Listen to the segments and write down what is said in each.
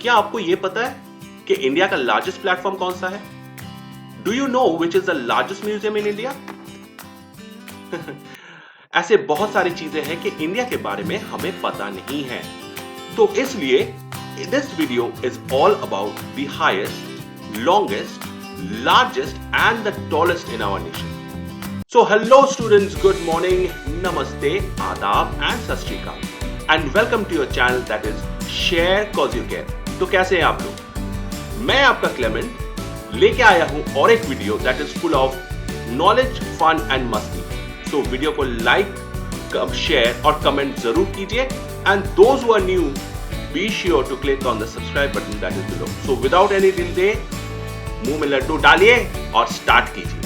क्या आपको यह पता है कि इंडिया का लार्जेस्ट प्लेटफॉर्म कौन सा है? Do you know which is the largest museum in India? ऐसे बहुत सारी चीजें हैं कि इंडिया के बारे में हमें पता नहीं है, तो इसलिए this video is all about the highest, longest, largest and the tallest in our nation. So hello students, good morning, namaste, adab and sat shri akal and welcome to your channel that is Share Cause You Care. तो कैसे हैं आप लोग? मैं आपका Clement लेके आया हूं और एक video that is full of knowledge, fun and मस्ती. तो वीडियो को लाइक, शेयर और कमेंट जरूर कीजिए and those who are new, be sure to click on the subscribe button that is below. So without any delay, मुंह में लड्डू डालिए और स्टार्ट कीजिए.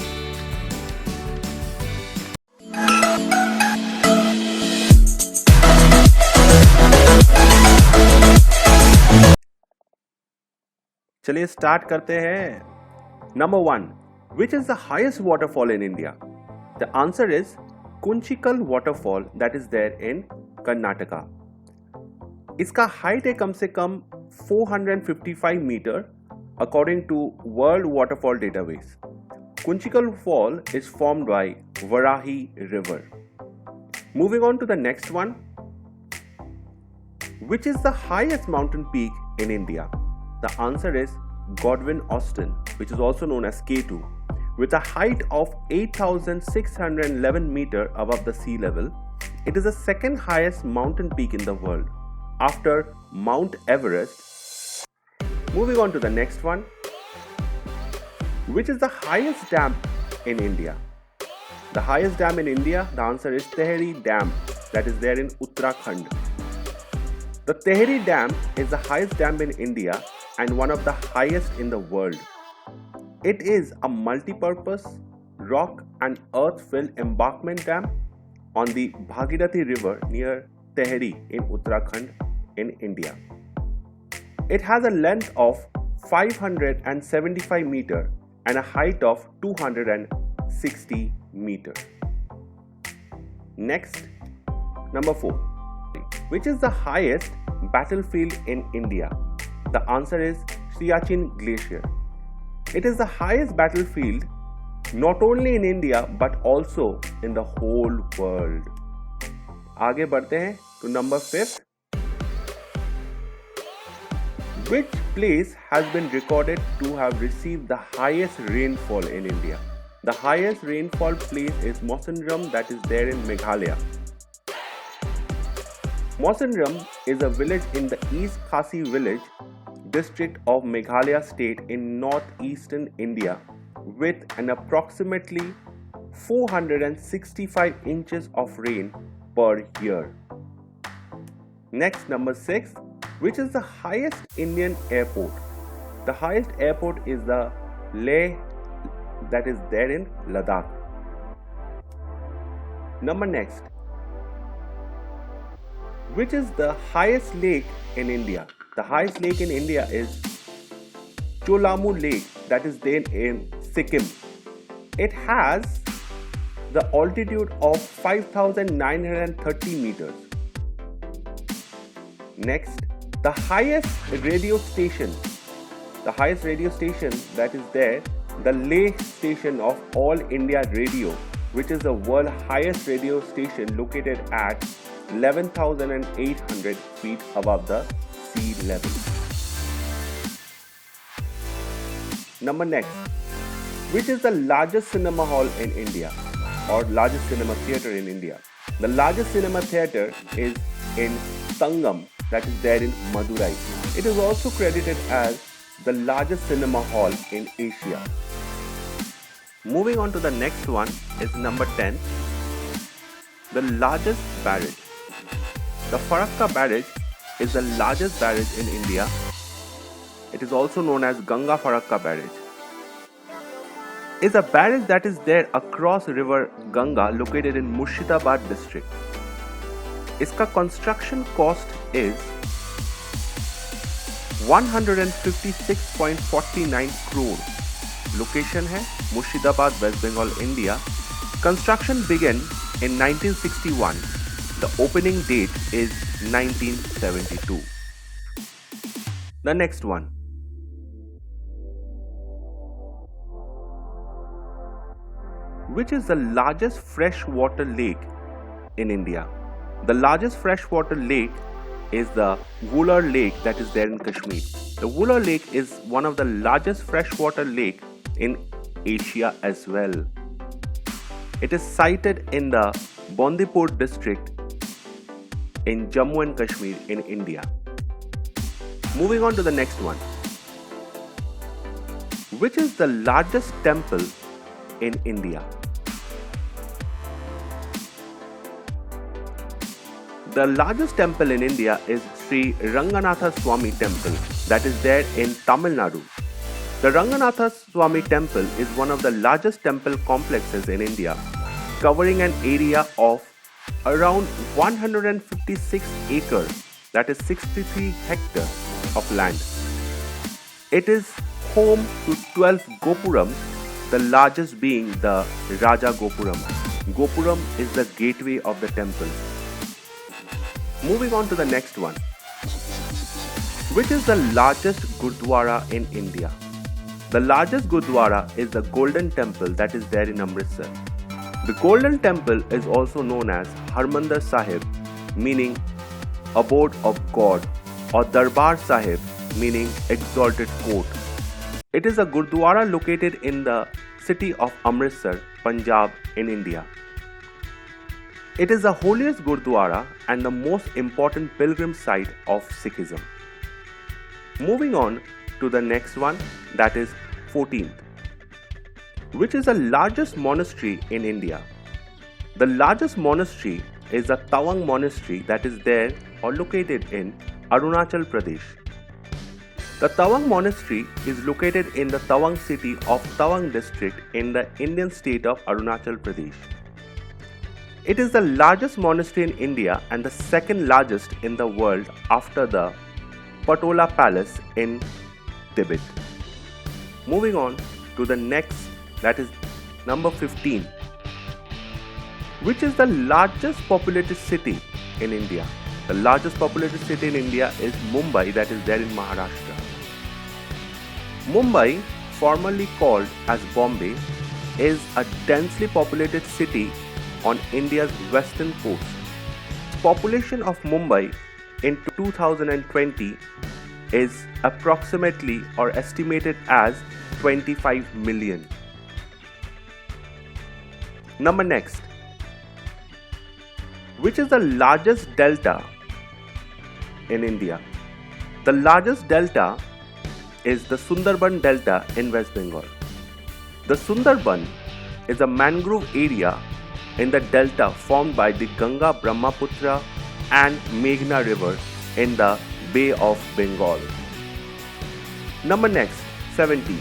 चलिए स्टार्ट करते हैं. Number 1, which is the highest waterfall in India? The answer is Kunchikal waterfall that is there in Karnataka. इसका height है कम से कम 455 metre according to World Waterfall Database. Kunchikal Fall is formed by Varahi River. Moving on to the next one. Which is the highest mountain peak in India? The answer is Godwin Austen, which is also known as K2. With a height of 8,611 meters above the sea level, it is the second highest mountain peak in the world after Mount Everest. Moving on to the next one. Which is the highest dam in India? The highest dam in India, the answer is Tehri Dam, that is there in Uttarakhand. The Tehri Dam is the highest dam in India and one of the highest in the world. It is a multi-purpose rock and earth-filled embankment dam on the Bhagirathi River near Tehri in Uttarakhand in India. It has a length of 575 meters and a height of 260 meters. Next, number 4. Which is the highest battlefield in India? The answer is Siachen Glacier. It is the highest battlefield not only in India but also in the whole world. आगे बढ़ते हैं to number 5. Which place has been recorded to have received the highest rainfall in India? The highest rainfall place is Mawsynram, that is there in Meghalaya. Mawsynram is a village in the East Khasi village district of Meghalaya state in northeastern India with an approximately 465 inches of rain per year. Next, number 6. Which is the highest Indian airport? The highest airport is the Leh, that is there in Ladakh. Number next. Which is the highest lake in India? The highest lake in India is Cholamu Lake, that is there in Sikkim. It has the altitude of 5,930 meters. Next, the highest radio station that is there, the Leh station of All India Radio, which is the world highest radio station located at 11,800 feet above the sea level. Number next, which is the largest cinema hall in India or largest cinema theater in India? The largest cinema theater is in Sangam, that is there in Madurai. It is also credited as the largest cinema hall in Asia. Moving on to the next one is number 10. The largest barrage. The Farakka barrage is the largest barrage in India. It is also known as Ganga Farakka barrage. It is a barrage that is there across river Ganga located in Murshidabad district. इसका construction cost is 156.49 crore. Location है Murshidabad, West Bengal, India. Construction began in 1961. The opening date is 1972. The next one. Which is the largest freshwater lake in India? The largest freshwater lake is the Wular Lake that is there in Kashmir. The Wular Lake is one of the largest freshwater lake in Asia as well. It is sited in the Bandipur district in Jammu and Kashmir in India. Moving on to the next one. Which is the largest temple in India? The largest temple in India is Sri Ranganatha Swami Temple that is there in Tamil Nadu. The Ranganatha Swami Temple is one of the largest temple complexes in India, covering an area of around 156 acres, that is 63 hectares of land. It is home to 12 Gopurams, the largest being the Raja Gopuram. Gopuram is the gateway of the temple. Moving on to the next one. Which is the largest Gurdwara in India? The largest Gurdwara is the Golden Temple that is there in Amritsar. The Golden Temple is also known as Harmandir Sahib, meaning abode of God, or Darbar Sahib, meaning exalted court. It is a Gurdwara located in the city of Amritsar, Punjab in India. It is the holiest Gurdwara and the most important pilgrim site of Sikhism. Moving on to the next one, that is 14th. Which is the largest monastery in India? The largest monastery is the Tawang Monastery that is there or located in Arunachal Pradesh. The Tawang Monastery is located in the Tawang city of Tawang district in the Indian state of Arunachal Pradesh. It is the largest monastery in India and the second largest in the world after the Patola Palace in Tibet. Moving on to the next, that is number 15. Which is the largest populated city in India? The largest populated city in India is Mumbai, that is there in Maharashtra. Mumbai, formerly called as Bombay, is a densely populated city on India's western coast. The population of Mumbai in 2020 is approximately or estimated as 25 million. Number next. Which is the largest delta in India? The largest delta is the Sundarban Delta in West Bengal. The Sundarban is a mangrove area in the delta formed by the Ganga, Brahmaputra and Meghna river in the Bay of Bengal. Number next, 17.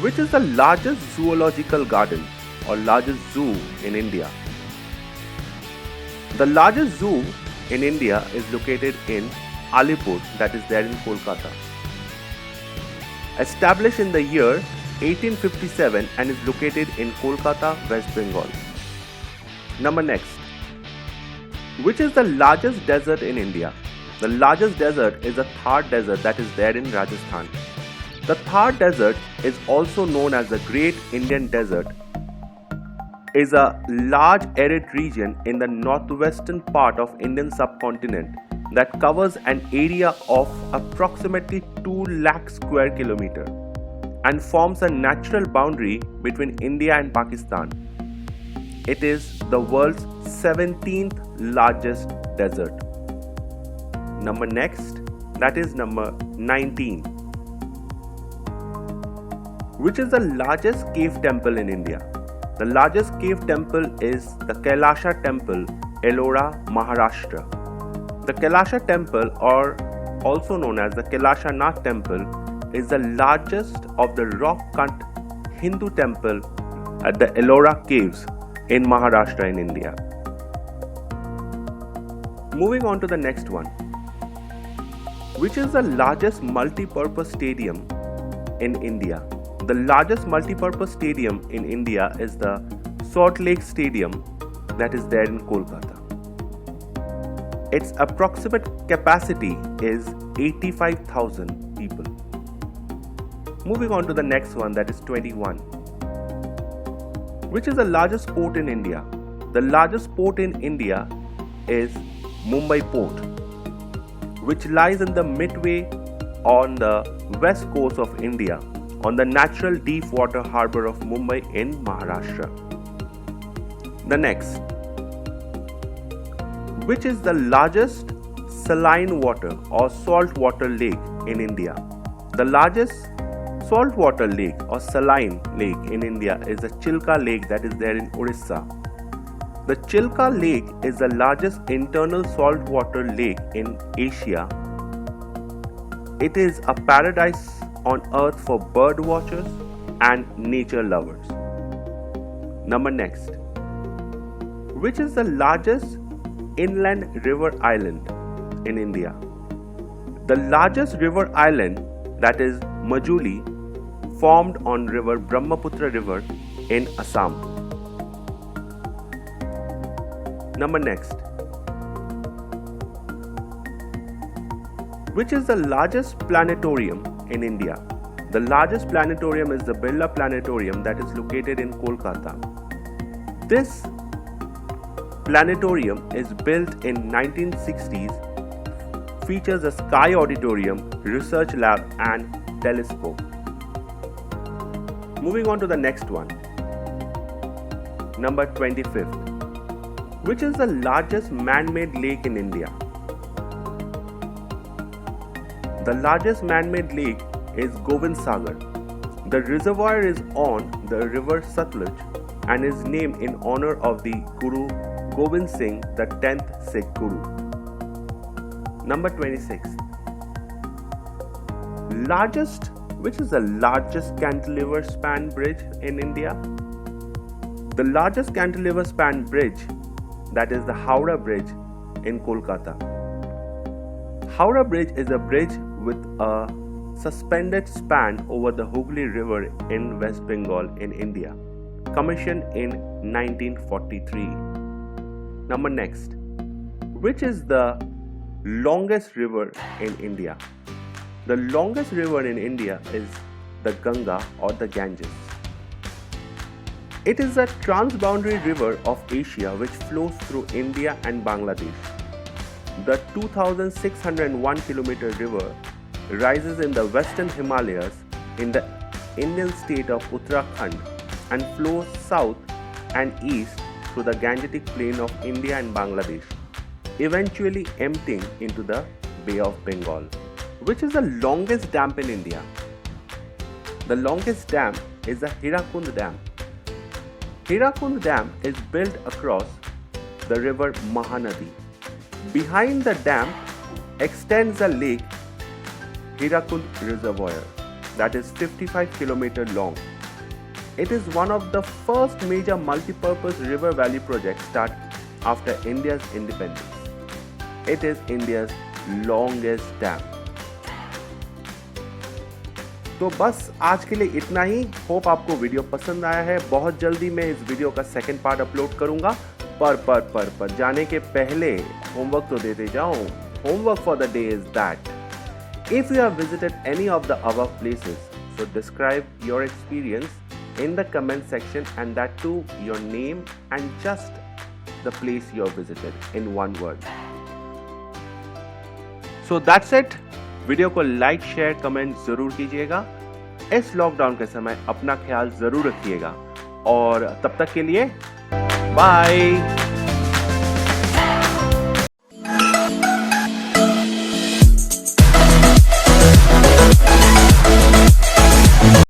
Which is the largest zoological garden or largest zoo in India? The largest zoo in India is located in Alipur, that is there in Kolkata. Established in the year 1857 and is located in Kolkata, West Bengal. Number next. Which is the largest desert in India? The largest desert is the Thar Desert that is there in Rajasthan. The Thar Desert is also known as the Great Indian Desert. It is a large arid region in the northwestern part of Indian subcontinent that covers an area of approximately 2 lakh square kilometers and forms a natural boundary between India and Pakistan. It is the world's 17th largest desert. Number next, that is number 19. Which is the largest cave temple in India? The largest cave temple is the Kailasha Temple, Ellora, Maharashtra. The Kailasha Temple, or also known as the Kailasha Nath Temple, is the largest of the rock-cut Hindu temple at the Ellora Caves in Maharashtra in India. Moving on to the next one. Which is the largest multi-purpose stadium in India? The largest multi-purpose stadium in India is the Salt Lake Stadium that is there in Kolkata. Its approximate capacity is 85,000 people. Moving on to the next one, that is 21. Which is the largest port in India? The largest port in India is Mumbai Port, which lies in the midway on the west coast of India, on the natural deep water harbour of Mumbai in Maharashtra. The next. Which is the largest saline water or salt water lake in India? The largest saltwater lake or saline lake in India is the Chilka Lake that is there in Orissa. The Chilka Lake is the largest internal saltwater lake in Asia. It is a paradise on earth for bird watchers and nature lovers. Number next. Which is the largest inland river island in India? The largest river island, that is Majuli, formed on river Brahmaputra river in Assam. Number next. Which is the largest planetarium in India? The largest planetarium is the Birla Planetarium that is located in Kolkata. This planetarium is built in 1960s, features a sky auditorium, research lab and telescope. Moving on to the next one. Number 25th. Which is the largest man-made lake in India? The largest man-made lake is Gobind Sagar. The reservoir is on the river Satluj and is named in honor of the Guru Gobind Singh, the 10th Sikh Guru. Number 26. Which is the largest cantilever span bridge in India? The largest cantilever span bridge, that is the Howrah Bridge in Kolkata. Howrah Bridge is a bridge with a suspended span over the Hooghly River in West Bengal in India, commissioned in 1943. Number next. Which is the longest river in India? The longest river in India is the Ganga or the Ganges. It is a transboundary river of Asia which flows through India and Bangladesh. The 2,601 km river rises in the western Himalayas in the Indian state of Uttarakhand and flows south and east through the Gangetic Plain of India and Bangladesh, eventually emptying into the Bay of Bengal. Which is the longest dam in India? The longest dam is the Hirakund Dam. Hirakund Dam is built across the river Mahanadi. Behind the dam extends the lake Hirakund Reservoir that is 55 km long. It is one of the first major multi-purpose river valley projects started after India's independence. It is India's longest dam. तो बस आज के लिए इतना ही। Hope आपको video पसंद आया है। बहुत जल्दी मैं इस वीडियो का सेकंड पार्ट अपलोड करूंगा। पर जाने के पहले होमवर्क तो देते जाओ। Homework for the day is that if you have visited any of the above places, so describe your experience in the comment section, and that too your name and just the place you have visited in one word. So that's it. Video को like share comment जरूर कीजिएगा। इस lockdown के समय अपना ख्याल जरूर रखिएगा और तब तक के लिए बाय।